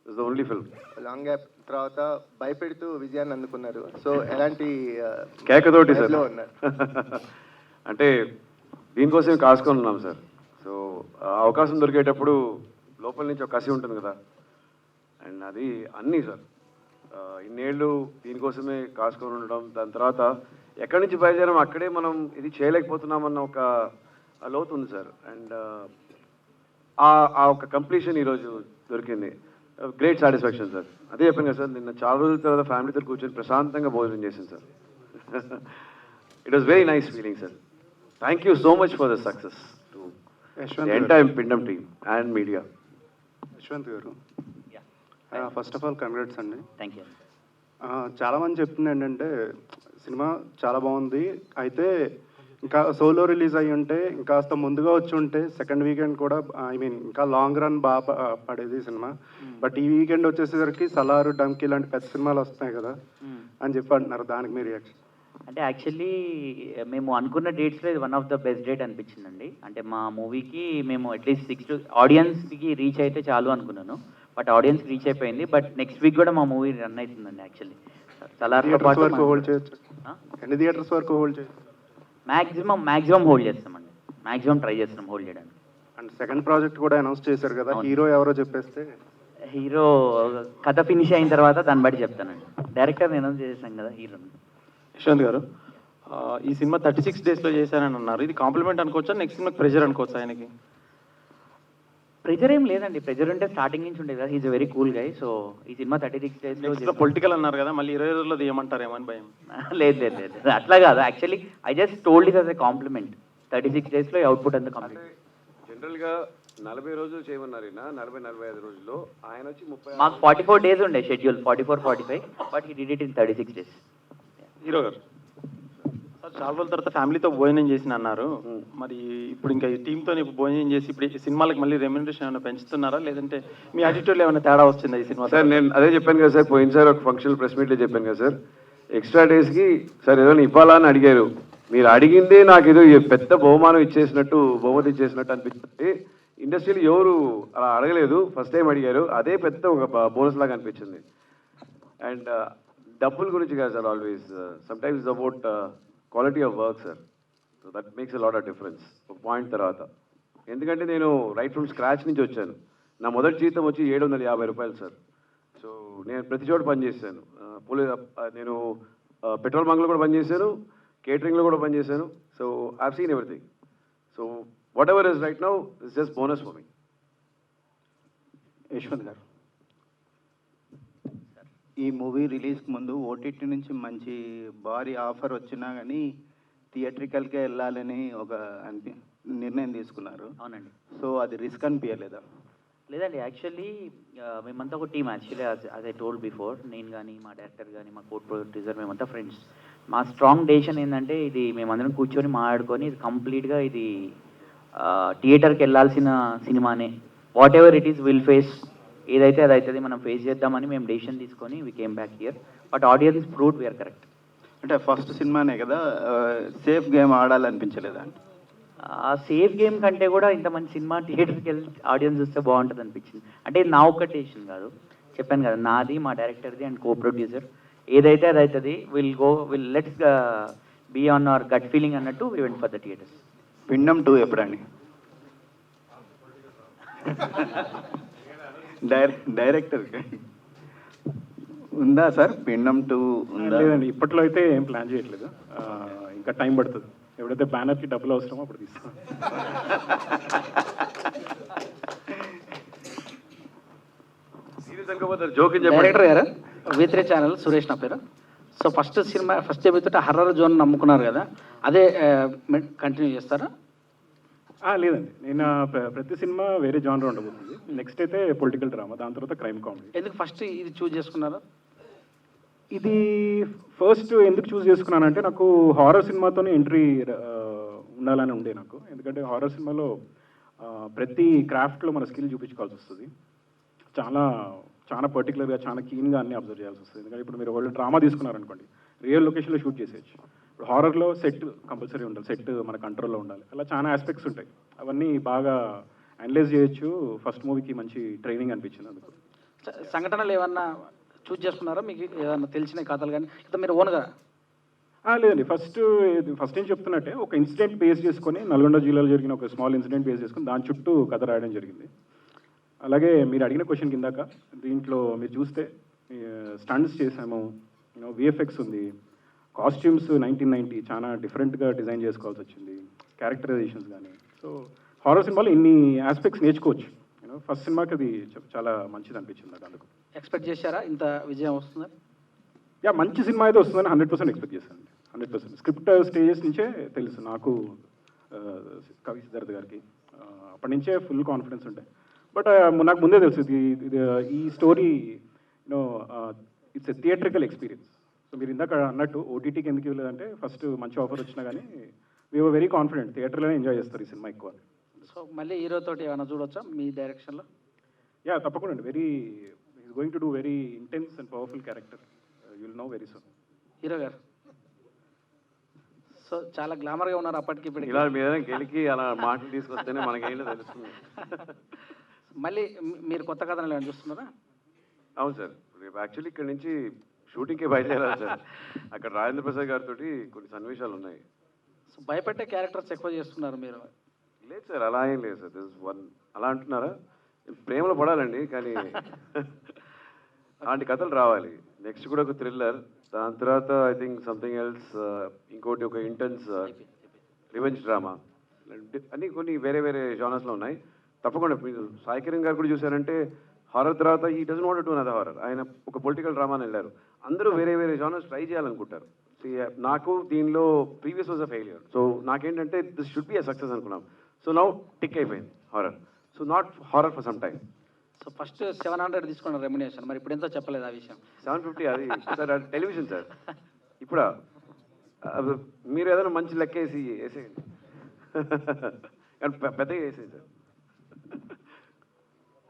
It's the only film. Long gap తర్వాత భయపెడుతూ విజయాన్ని అందుకున్నారు. సో ఎలాంటి కేకతోటి సార్ ఉన్నారు? అంటే దీనికోసం కాసుకొని ఉన్నాం సార్. సో అవకాశం దొరికేటప్పుడు లోపల నుంచి ఒక కసి ఉంటుంది కదా, అండ్ అది అన్నీ సార్ ఇన్నేళ్ళు దీనికోసమే కాసుకొని ఉండడం. దాని తర్వాత ఎక్కడి నుంచి బయలుదేరాం అక్కడే మనం ఇది చేయలేకపోతున్నామన్న ఒక లోతు ఉంది సార్. అండ్ ఆ ఒక కంప్లీషన్ ఈరోజు దొరికింది. Great satisfaction sir. అదే చెప్పాను కదా సార్, నిన్న చాలా రోజుల తర్వాత ఫ్యామిలీతో కూర్చొని ప్రశాంతంగా భోజనం చేశాను sir. It was very nice feeling sir. Thank you so much for the success to entire పిండం టీమ్ అండ్ మీడియా. యశ్వంత్ గారు, ఫస్ట్ ఆఫ్ ఆల్ కంగ్రాట్స్ అండి. Thank you. చాలామంది చెప్తుంది ఏంటంటే సినిమా చాలా బాగుంది, అయితే ఇంకా సోలో రిలీజ్ అయ్యి ఉంటే ఇంకాస్త ముందుగా వచ్చి ఉంటే సెకండ్ వీకెండ్ కూడా ఇంకా లాంగ్ రన్ బాగా పడేది సినిమా. బట్ ఈ వీకెండ్ వచ్చేసరికి సలారు, డంకీ లాంటి పెద్ద సినిమాలు వస్తున్నాయి కదా అని చెప్పి అంటున్నారు. దానికి మీ రియాక్షన్? అంటే యాక్చువల్లీ మేము అనుకున్న డేట్స్లో ఇది one of the best date అనిపించిందండి. అంటే మా మూవీకి మేము అట్లీస్ట్ 6 ఆడియన్స్కి రీచ్ అయితే చాలు అనుకున్నాను, బట్ ఆడియన్స్ రీచ్ అయిపోయింది. బట్ నెక్స్ట్ వీక్ కూడా మా మూవీ రన్ అవుతుందండి. యాక్చువల్లీ సలార్తో పాటు హోల్డ్ చేయొచ్చు, ఎన్ని థియేటర్స్ వరకు హోల్డ్ చేయొచ్చు? మ్యాక్సిమం హోల్డ్ చేస్తామండి, మ్యాక్సిమం ట్రై చేస్తున్నాం హోల్డ్ చేయడానికి. అండ్ సెకండ్ ప్రాజెక్ట్ కూడా అనౌన్స్ చేశారు కదా, హీరో ఎవరో చెప్పేస్తే. హీరో కథ ఫినిష్ అయిన తర్వాత దాన్ని బట్టి చెప్తానండి. డైరెక్టర్ అనౌన్స్ చేసాం కదా హీరోని. యశ్వంత్ గారు, ఈ సినిమా 36 డేస్లో చేశానని అన్నారు. ఇది కాంప్లిమెంట్ అనుకోవచ్చా, నెక్స్ట్ సినిమాకి ప్రెజర్ అనుకోవచ్చా ఆయనకి? ప్రెజర్ ఏం లేదండి, ప్రెజర్ ఉంటే స్టార్టింగ్ నుంచి ఉండేది కదా. He's very cool guy. So ఈ సినిమా 36 డేస్లో పొలిటికల్ అన్నారు కదా, మళ్ళీ 20 రోజుల్లో తీయమంటారేమో అని భయం. లేదు అట్లా కాదు. Actually I just told it as a compliment. 36 డేస్లో అవుట్పుట్ అంతా కంప్లీట్. జనరల్గా 40 రోజులు చేయమన్నారు, 40-45 రోజుల్లో. ఆయన వచ్చి 30. మాకు 44 డేస్ ఉండే schedule, 44-45, but he did it in 36 days. Hero గారు, చాలా రోజుల తర్వాత ఫ్యామిలీతో భోజనం చేసిన అన్నారు. మరి ఇప్పుడు ఇంకా ఈ టీంతో భోజనం చేసి ఇప్పుడు ఈ సినిమాలకు మళ్ళీ రెమ్యునరేషన్ ఏమైనా పెంచుతున్నారా, లేదంటే మీ యాటిట్యూడ్లో ఏమైనా తేడా వస్తుందా ఈ సినిమా? సార్ నేను అదే చెప్పాను కదా సార్, పోయినసారి ఒక ఫంక్షన్ ప్రెస్ మీట్లో చెప్పాను కదా సార్, ఎక్స్ట్రా డేస్కి సార్ ఏదైనా ఇవ్వాలా అని అడిగారు. మీరు అడిగిందే నాకు ఏదో పెద్ద బహుమతి ఇచ్చేసినట్టు అనిపిస్తుంది. ఇండస్ట్రీలో ఎవరు అలా అడగలేదు, ఫస్ట్ టైం అడిగారు. అదే పెద్ద ఒక బోనస్ లాగా అనిపించింది. అండ్ డబ్బుల గురించి కాదు sir, always sometimes about quality of work sir. So that makes a lot of difference ఒక పాయింట్ తర్వాత. ఎందుకంటే నేను రైట్ ఫ్రమ్ స్క్రాచ్ నుంచి వచ్చాను. నా మొదటి జీతం వచ్చి 750 రూపాయలు సార్. సో నేను ప్రతి చోట పనిచేశాను. నేను పెట్రోల్ బంక్లో కూడా పనిచేశాను, కేటరింగ్లో కూడా పనిచేశాను. So I have seen everything. So what ever is right now is just bonus for me. Yashwant గారు, ఈ మూవీ రిలీజ్కి ముందు ఓటీటీ నుంచి మంచి భారీ ఆఫర్ వచ్చినా కానీ థియేట్రికల్కే వెళ్ళాలని ఒక నిర్ణయం తీసుకున్నారు. అవునండి. సో అది రిస్క్ అనిపించలేదా? లేదండి, యాక్చువల్లీ మేమంతా ఒక టీమ్. యాక్చువల్లీ అదే టోల్డ్ బిఫోర్, నేను కానీ మా డైరెక్టర్ కానీ మా కోడ్ ప్రొడ్యూసర్ మేమంతా ఫ్రెండ్స్. మా స్ట్రాంగ్ డెసిషన్ ఏంటంటే ఇది మేమందరం కూర్చొని మాట్లాడుకొని ఇది కంప్లీట్గా ఇది థియేటర్కి వెళ్ళాల్సిన సినిమానే. Whatever it is will face, ఏదైతే అది అవుతుంది, మనం ఫేస్ చేద్దామని మేము డెసిషన్ తీసుకొని we came back here. But audience proved we're correct. అంటే ఫస్ట్ సినిమానే కదా, సేఫ్ గేమ్ ఆడాలనిపించలేదా? ఆ సేఫ్ గేమ్ కంటే కూడా ఇంత మంచి సినిమా థియేటర్కి వెళ్ళి ఆడియన్స్ చూస్తే బాగుంటుంది అనిపించింది. అంటే ఇది నా ఒక్క డెసిషన్ కాదు, చెప్పాను కదా, నాది, మా డైరెక్టర్ది అండ్ కో ప్రొడ్యూసర్. ఏదైతే అది అవుతుంది, will let's be on our gut feeling అన్నట్టు we went for the theatres. Pindam 2 ఎప్పుడండి? డైరెక్టర్ ఉందా సార్ పిండం 2 ఉందా? లేదండి, ఇప్పట్లో అయితే ఏం ప్లాన్ చేయట్లేదు. ఇంకా టైం పడుతుంది. ఎప్పుడైతే బ్యానర్కి డబ్బులు అవసరమో అప్పుడు తీస్తాం. డైరెక్టర్ గారు, V3 ఛానల్ సురేష్ నా పేరు. సో ఫస్ట్ చెబుతుంటే హర్రర్ జోన్ నమ్ముకున్నారు కదా, అదే కంటిన్యూ చేస్తారా? లేదండి, నేను ప్రతి సినిమా వేరే జానర్ ఉండబోతుంది. నెక్స్ట్ అయితే పొలిటికల్ డ్రామా, దాని తర్వాత క్రైమ్ కామెడీ. ఎందుకు ఫస్ట్ ఇది చూస్ చేసుకున్నారు? ఇది ఫస్ట్ ఎందుకు చూస్ చేసుకున్నానంటే నాకు హారర్ సినిమాతోనే ఎంట్రీ ఉండాలని ఉండే నాకు. ఎందుకంటే హారర్ సినిమాలో ప్రతి క్రాఫ్ట్లో మన స్కిల్ చూపించుకోవాల్సి వస్తుంది. చాలా చాలా పర్టికులర్గా, చాలా కీన్గా అన్ని అబ్జర్వ్ చేయాల్సి వస్తుంది. ఎందుకంటే ఇప్పుడు మీరు వాళ్ళు డ్రామా తీసుకున్నారనుకోండి, రియల్ లొకేషన్లో షూట్ చేసేయచ్చు. ఇప్పుడు హారర్లో సెట్ కంపల్సరీ ఉండాలి, సెట్ మన కంట్రోల్లో ఉండాలి. అలా చాలా ఆస్పెక్ట్స్ ఉంటాయి, అవన్నీ బాగా అనలైజ్ చేయొచ్చు. ఫస్ట్ మూవీకి మంచి ట్రైనింగ్ అనిపించింది అందుకు. సంఘటనలు ఏమన్నా చూస్ చేసుకున్నారా? మీకు ఏదన్నా తెలిసిన కథలు కానీ ఇట్లా మీరు ఓన్గా? లేదండి, ఫస్ట్ ఏం చెప్తున్నట్టే ఒక ఇన్సిడెంట్ బేస్ చేసుకొని, నల్గొండ జిల్లాలో జరిగిన ఒక స్మాల్ ఇన్సిడెంట్ బేస్ చేసుకొని దాని చుట్టూ కథ రాయడం జరిగింది. అలాగే మీరు అడిగిన క్వశ్చన్ కిందాక దీంట్లో మీరు చూస్తే స్టంట్స్ చేసాము, విఎఫ్ఎక్స్ ఉంది, కాస్ట్యూమ్స్ 1990 చాలా డిఫరెంట్గా డిజైన్ చేసుకోవాల్సి వచ్చింది, క్యారెక్టరైజేషన్స్ కానీ. సో హారర్ సినిమాలో ఇన్ని ఆస్పెక్ట్స్ నేర్చుకోవచ్చు. ఫస్ట్ సినిమాకి అది చాలా మంచిది అనిపించింది నాకు. అందుకు ఎక్స్పెక్ట్ చేశారా ఇంత విజయం వస్తుందని? మంచి సినిమా అయితే వస్తుందని 100% ఎక్స్పెక్ట్ చేశాను. 100%. స్క్రిప్ట్ స్టేజెస్ నుంచే తెలుసు నాకు, కవి సిద్ధార్థ్ గారికి అప్పటి నుంచే ఫుల్ కాన్ఫిడెన్స్ ఉంటాయి. బట్ నాకు ముందే తెలుసు ఈ story it's a theatrical experience. So మీరు ఇందాక అన్నట్టు ఓటీటీకి ఎందుకు ఇవ్వలేదంటే, ఫస్ట్ మంచి ఆఫర్ వచ్చినా కానీ వీఆర్ వెరీ కాన్ఫిడెంట్ థియేటర్లోనే ఎంజాయ్ చేస్తారు ఈ సినిమా ఎక్కువ. సో మళ్ళీ హీరోతోటి ఏమైనా చూడొచ్చా మీ డైరెక్షన్లో? తప్పకుండా అండి. Is going to do very intense and powerful character. You will know very soon. Hero గారు సో చాలా గ్లామర్గా ఉన్నారు అప్పటికి ఇప్పటికి. ఇలా మీద గెలికి అలా మాటలు తీసుకొస్తేనే మనకేంటో తెలుస్తుంది. మళ్ళీ మీరు కొత్త కథలు ఏమైనా చూస్తున్నారా? అవును సార్, రేపు యాక్చువల్లీ ఇక్కడ నుంచి షూటింగ్కే బయలుదేరాలి సార్. అక్కడ రాజేంద్ర ప్రసాద్ గారితో కొన్ని సన్నివేశాలు ఉన్నాయి. సో భయపెట్టే క్యారెక్టర్స్ ఎక్కువ చేస్తున్నారు మీరు? లేదు సార్, అలా ఏం లేదు సార్. దిస్ వన్ అలా అంటున్నారా? ప్రేమలో పడాలండి, కానీ అలాంటి కథలు రావాలి. నెక్స్ట్ కూడా ఒక థ్రిల్లర్, దాని తర్వాత ఐ థింక్ సంథింగ్ ఎల్స్, ఇంకోటి ఒక ఇంటెన్స్ రివెంజ్ డ్రామా, అన్నీ కొన్ని వేరే వేరే జానర్స్లో ఉన్నాయి. తప్పకుండా మీరు సాయి కిరణ్ గారు కూడా చూసారంటే హారర్ తర్వాత ఈ doesn't want to another horror. ఆయన ఒక పొలిటికల్ డ్రామాని వెళ్ళారు. అందరూ వేరే వేరే జానర్స్ ట్రై చేయాలనుకుంటారు. నాకు దీనిలో previous was a failure. So నాకేంటంటే this should be a success అనుకున్నాం. సో నౌ టిక్ అయిపోయింది horror. So not horror for some time. So first 700 తీసుకున్న రెమ్యునేషన్, మరి ఇప్పుడు ఎంతో చెప్పలేదు ఆ విషయం. 750 అది సార్, అది టెలివిజన్ సార్. ఇప్పుడు మీరు ఏదైనా మంచి లెక్క వేసేయండి, కానీ పెద్దగా వేసేయండి sir.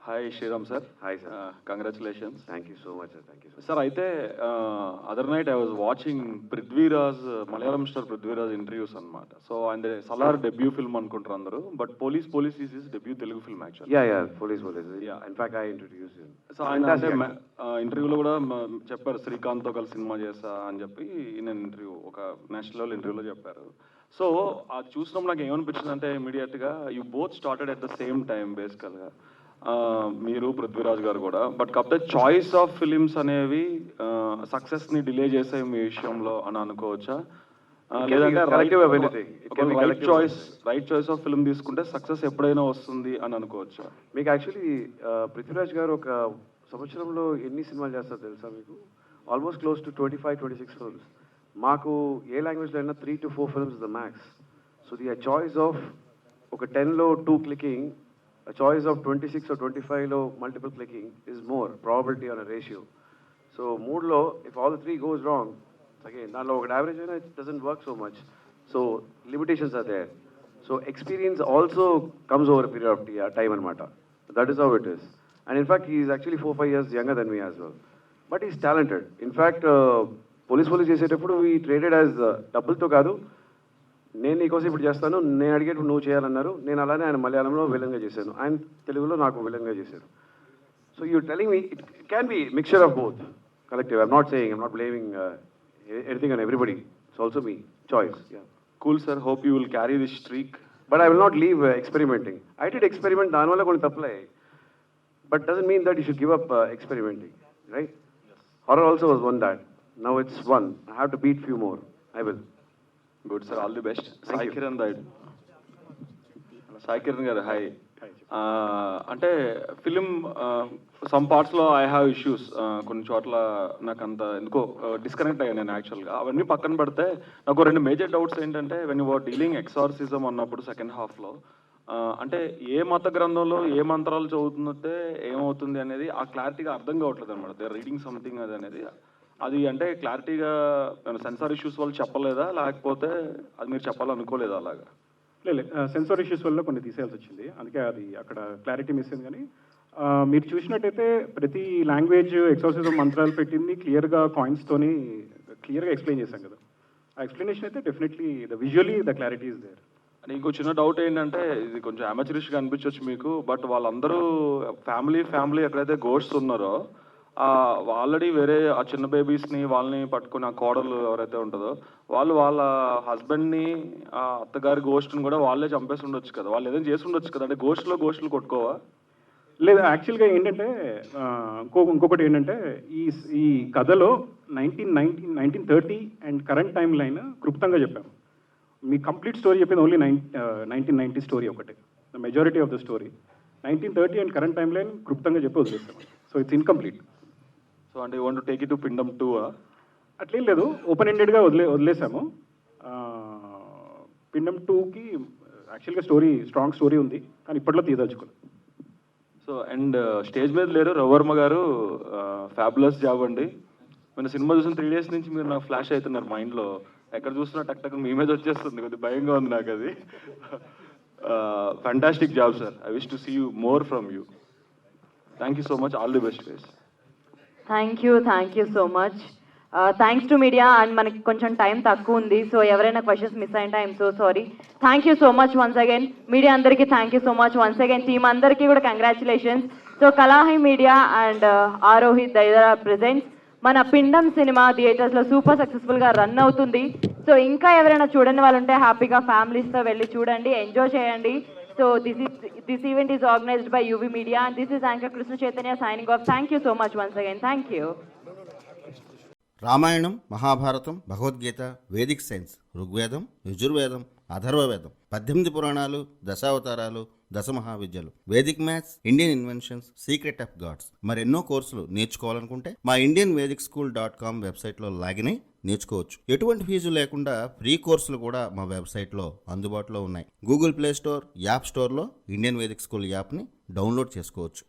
Hi Sriram sir. Hi sir, congratulations. Thank you so much sir. Thank you sir. అయితే other night I was watching Prithviraj, Malayalam star Prithviraj interviews అనమాట. సో ఆయన సలార్ డెబ్యూ ఫిల్మ్ అనుకుంటారు అందరూ, but police is his debut Telugu film actually. Police in fact I introduce him. So ఆయన ఇంటర్వ్యూలో కూడా చెప్పారు శ్రీకాంత్తో కలిసి సినిమా చేస్తా అని చెప్పి నేను ఒక నేషనల్ లెవెల్ ఇంటర్వ్యూలో చెప్పారు. సో అది చూసినప్పుడు నాకు ఏమనిపించింది అంటే ఇమీడియట్గా you both started at the same time బేసికల్గా, మీరు పృథ్వీరాజ్ గారు కూడా. బట్ కాకపోతే చాయిస్ ఆఫ్ ఫిలిమ్స్ అనేవి సక్సెస్ని డిలే చేసాయి మీ విషయంలో అని అనుకోవచ్చా? లేదంటే రైట్ చాయిస్ ఆఫ్ ఫిల్మ్ తీసుకుంటే సక్సెస్ ఎప్పుడైనా వస్తుంది అని అనుకోవచ్చా? మీకు యాక్చువల్లీ పృథ్వీరాజ్ గారు ఒక సంవత్సరంలో ఎన్ని సినిమాలు చేస్తారో తెలుసా మీకు? Almost close to 25-26 films. మాకు ఏ లాంగ్వేజ్లో అయినా 3 to 4 films the max. So the choice of ఒక 10లో 2 clicking a choice of 26 or 25 లో multiple clicking is more probability on a ratio. So మూడులో if all the three goes wrong, again దానిలో ఒక average అయినా it doesn't work so much. So limitations are there. So experience also comes over a period of time anamata. That is how it is. And in fact he is actually 4-5 years younger than me as well. But he is talented. In fact police చేసేటప్పుడు we traded as డబ్బులతో కాదు, నేను నీకోసం ఇప్పుడు చేస్తాను, నేను అడిగేటప్పుడు నువ్వు చేయాలన్నారు, నేను అలానే ఆయన మలయాళంలో విలన్గా చేశాను, ఆయన తెలుగులో నాకు విలన్గా చేశారు. So you telling me it can be mixture of both collective. I'm not saying, I'm not blaming anything on everybody. It's also me choice. Yeah. Cool sir, hope you will carry this streak. But I will not leave experimenting. I did experiment దాని వల్ల కొన్ని తప్పులే, but doesn't mean that you should give up experimenting, right? Yes. Horror also was one that. Now it's one. I have to beat few more. I will. Good sir, all the best. Sai Kiran Daidu. Sai Kiran garu, hi. అంటే ఫిలిం సమ్ పార్ట్స్లో ఐ హ్యావ్ ఇష్యూస్, కొన్ని చోట్ల నాకు అంత ఎందుకో డిస్కనెక్ట్ అయ్యాను నేను యాక్చువల్గా. అవన్నీ పక్కన పెడితే నాకు 2 మేజర్ డౌట్స్ ఏంటంటే, when you are dealing exorcism అన్నప్పుడు సెకండ్ హాఫ్లో అంటే ఏ మత గ్రంథంలో ఏ మంత్రాలు చదువుతుందంటే ఏమవుతుంది అనేది ఆ క్లారిటీగా అర్థం కావట్లేదు అనమాట. దే ఆర్ రీడింగ్ సంథింగ్ అది అనేది, అది అంటే క్లారిటీగా సెన్సార్ ఇష్యూస్ వల్ల చెప్పలేదా, లేకపోతే అది మీరు చెప్పాలనుకోలేదా అలాగా? లేదు, సెన్సార్ ఇష్యూస్ వల్ల కొన్ని తీసేయాల్సి వచ్చింది, అందుకే అది అక్కడ క్లారిటీ మిస్ అయింది. కానీ మీరు చూసినట్టయితే ప్రతి లాంగ్వేజ్ ఎక్సార్సిజం మంత్రాలు పెట్టింది క్లియర్గా కాయిన్స్తోని క్లియర్గా ఎక్స్ప్లెయిన్ చేశాం కదా. ఆ ఎక్స్ప్లెనేషన్ అయితే definitely visually the clarity is there. And ఇంకో చిన్న డౌట్ ఏంటంటే, ఇది కొంచెం అమాచరిష్గా అనిపించవచ్చు మీకు, బట్ వాళ్ళందరూ ఫ్యామిలీ ఎక్కడైతే గోస్ట్స్ ఉన్నారో ఆల్రెడీ వేరే ఆ చిన్న బేబీస్ని వాళ్ళని పట్టుకుని ఆ కోడలు ఎవరైతే ఉంటుందో వాళ్ళు వాళ్ళ హస్బెండ్ని ఆ అత్తగారి గోస్ట్ని కూడా వాళ్ళే చంపేసి ఉండొచ్చు కదా, వాళ్ళు ఏదైనా చేసి ఉండొచ్చు కదా. అంటే గోస్టులు కొట్టుకోవా? లేదు, యాక్చువల్గా ఏంటంటే ఇంకొకటి ఏంటంటే ఈ కథలో 1930 అండ్ కరెంట్ టైం లైన్ క్లుప్తంగా చెప్పాము. మీ కంప్లీట్ స్టోరీ చెప్పింది ఓన్లీ 1990 స్టోరీ ఒకటే. The majority of the story 1930 and current time line క్లుప్తంగా చెప్పి వదిలేస్తాం. So it's incomplete. సో అంటే you want to take it to పిండం 2? అట్లేం లేదు, ఓపెన్ ఎండెడ్గా వదిలేసాము. పిండం 2కి యాక్చువల్గా స్ట్రాంగ్ స్టోరీ ఉంది, కానీ ఇప్పట్లో తీయదలుచుకోలేదు. సో అండ్ స్టేజ్ మీద లేరు రవివర్మ గారు, ఫ్యాబులస్ జాబ్ అండి. మన సినిమా చూసిన 3 days నుంచి మీరు నాకు ఫ్లాష్ అవుతున్నారు మైండ్లో, ఎక్కడ చూస్తున్నా టక్ మీ మీద వచ్చేస్తుంది, కొద్దిగా భయంగా ఉంది నాకు అది. Fantastic job sir, I wish to see you more from you. Thank you so much, all the best guys. Thank you so much. Thanks to media. And మనకి కొంచెం టైం తక్కువ ఉంది, సో ఎవరైనా క్వశ్చన్స్ మిస్ అయింటే I'm so sorry. Thank you so much once again media అందరికీ. Thank you so much once again team అందరికీ కూడా congratulations. So Kalahi media and Arohith Daidara presents మన పిండం సినిమా థియేటర్స్లో సూపర్ సక్సెస్ఫుల్గా రన్ అవుతుంది. సో ఇంకా ఎవరైనా చూడని వాళ్ళు ఉంటే హ్యాపీగా ఫ్యామిలీస్తో వెళ్ళి చూడండి, ఎంజాయ్ చేయండి. So this event is organized by UV Media and this is Anchor Krishna Chaitanya signing off. Thank you so much once again. Thank you. Ramayanam, Mahabharatam, Bhagavad Gita, Vedic science, Rigvedam, Yajurvedam, Atharvavedam, 18 పురాణాలు, దశావతారాలు, 10 మహావిద్యలు, Vedic maths, Indian inventions, secret of gods, మరెన్నో కోర్సులు నేర్చుకోవాలనుకుంటే మా indianvedicSchool.com వెబ్సైట్లో లాగిన్ అయి నేర్చుకోవచ్చు. ఎటువంటి ఫీజు లేకుండా ఫ్రీ కోర్సులు కూడా మా వెబ్సైట్లో అందుబాటులో ఉన్నాయి. గూగుల్ ప్లే స్టోర్, యాప్ స్టోర్లో ఇండియన్ వేదిక్ స్కూల్ యాప్ని డౌన్లోడ్ చేసుకోవచ్చు.